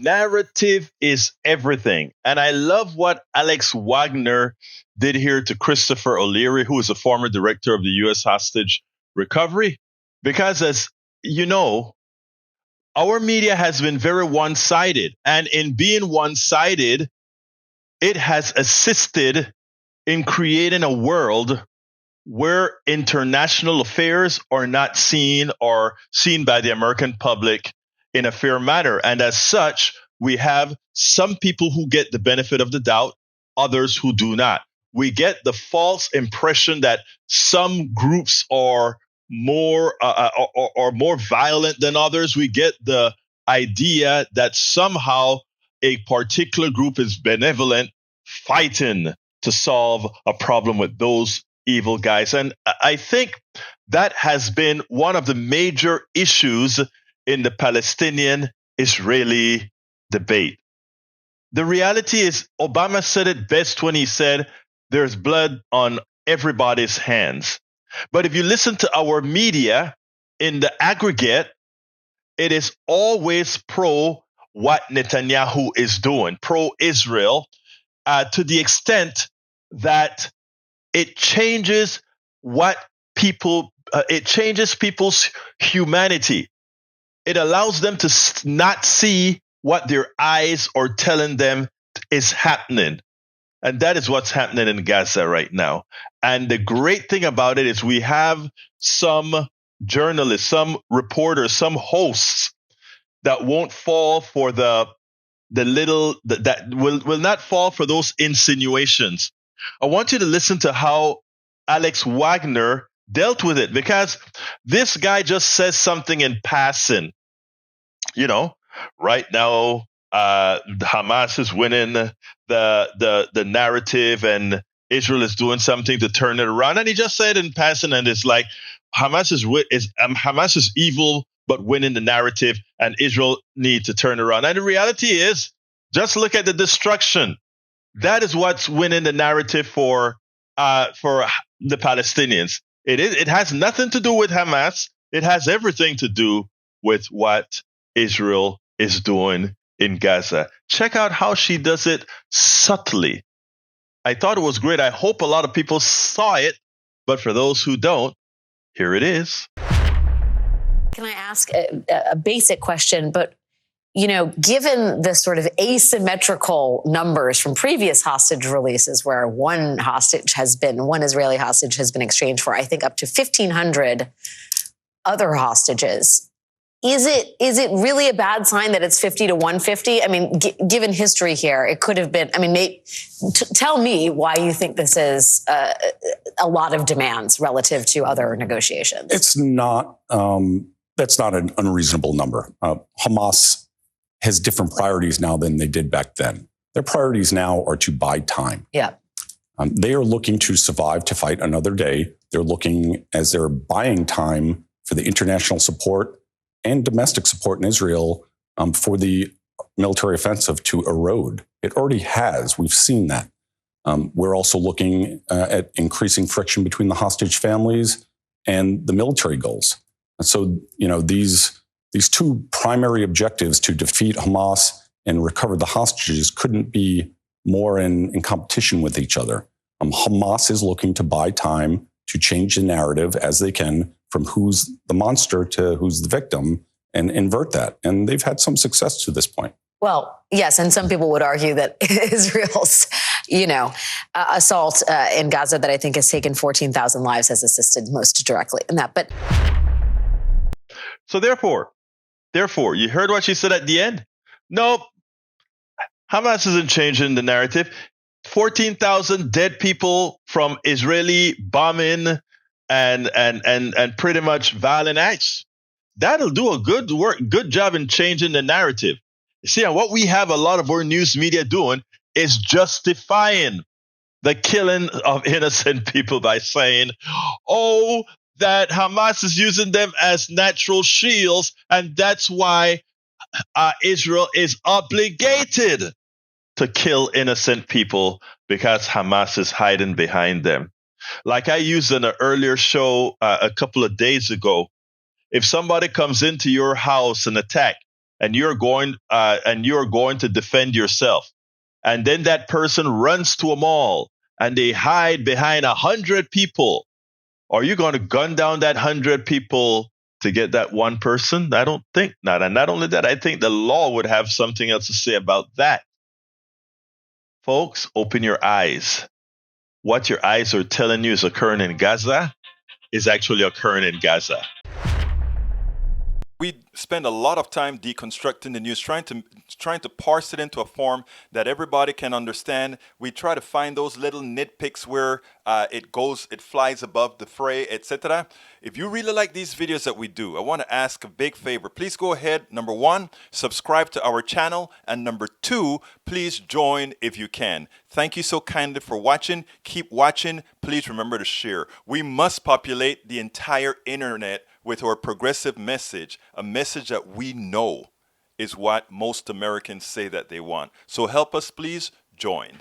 Narrative is everything. And I love what Alex Wagner did here to Christopher O'Leary, who is a former director of the U.S. hostage recovery. Because as you know, our media has been very one-sided. And in being one-sided, it has assisted in creating a world where international affairs are not seen or seen by the American public in a fair manner. And as such, we have some people who get the benefit of the doubt, others who do not. We get the false impression that some groups are more violent than others. We get the idea that somehow a particular group is benevolent, fighting to solve a problem with those evil guys. And I think that has been one of the major issues in the Palestinian-Israeli debate. The reality is, Obama said it best when he said, there's blood on everybody's hands. But if you listen to our media, in the aggregate, it is always pro what Netanyahu is doing, pro-Israel, to the extent that it changes it changes people's humanity. It allows them to not see what their eyes are telling them is happening. And that is what's happening in Gaza right now. And the great thing about it is we have some journalists, some reporters, some hosts that won't fall for that will not fall for those insinuations. I want you to listen to how Alex Wagner dealt with it, because this guy just says something in passing. You know, right now, Hamas is winning the narrative and Israel is doing something to turn it around. And he just said in passing, and it's like Hamas is evil, but winning the narrative, and Israel need to turn around. And the reality is, just look at the destruction. That is what's winning the narrative for the Palestinians. It has nothing to do with Hamas. It has everything to do with what Israel is doing in Gaza. Check out how she does it subtly. I thought it was great. I hope a lot of people saw it, but for those who don't, here it is. Can I ask a basic question? But, you know, given the sort of asymmetrical numbers from previous hostage releases, where one Israeli hostage has been exchanged for, I think, up to 1,500 other hostages, is it really a bad sign that it's 50 to 150? I mean, given history here, it could have been. I mean, tell me why you think this is a lot of demands relative to other negotiations. It's not. That's not an unreasonable number. Hamas has different priorities now than they did back then. Their priorities now are to buy time. Yeah. They are looking to survive, to fight another day. They're looking, as they're buying time, for the international support and domestic support in Israel for the military offensive to erode. It already has. We've seen that. We're also looking at increasing friction between the hostage families and the military goals. And so, you know, these two primary objectives, to defeat Hamas and recover the hostages, couldn't be more in competition with each other. Hamas is looking to buy time to change the narrative as they can from who's the monster to who's the victim, and invert that. And they've had some success to this point. Well, yes, and some people would argue that Israel's, assault in Gaza that I think has taken 14,000 lives has assisted most directly in that. But so therefore, you heard what she said at the end? Nope. Hamas isn't changing the narrative. 14,000 dead people from Israeli bombing and pretty much violent acts. That'll do a good job in changing the narrative. You see, and what we have a lot of our news media doing is justifying the killing of innocent people by saying, oh, that Hamas is using them as natural shields, and that's why Israel is obligated to kill innocent people because Hamas is hiding behind them. Like I used in an earlier show a couple of days ago, if somebody comes into your house and attack, and you're going to defend yourself. And then that person runs to a mall and they hide behind 100 people. Are you going to gun down that 100 people to get that one person? I don't think not. And not only that, I think the law would have something else to say about that. Folks, open your eyes. What your eyes are telling you is occurring in Gaza is actually occurring in Gaza. We spend a lot of time deconstructing the news, trying to parse it into a form that everybody can understand. We try to find those little nitpicks where it flies above the fray, etc. If you really like these videos that we do, I want to ask a big favor. Please go ahead. Number 1, subscribe to our channel. And number 2, please join if you can. Thank you so kindly for watching. Keep watching. Please remember to share. We must populate the entire internet with our progressive message, a message that we know is what most Americans say that they want. So help us, please join.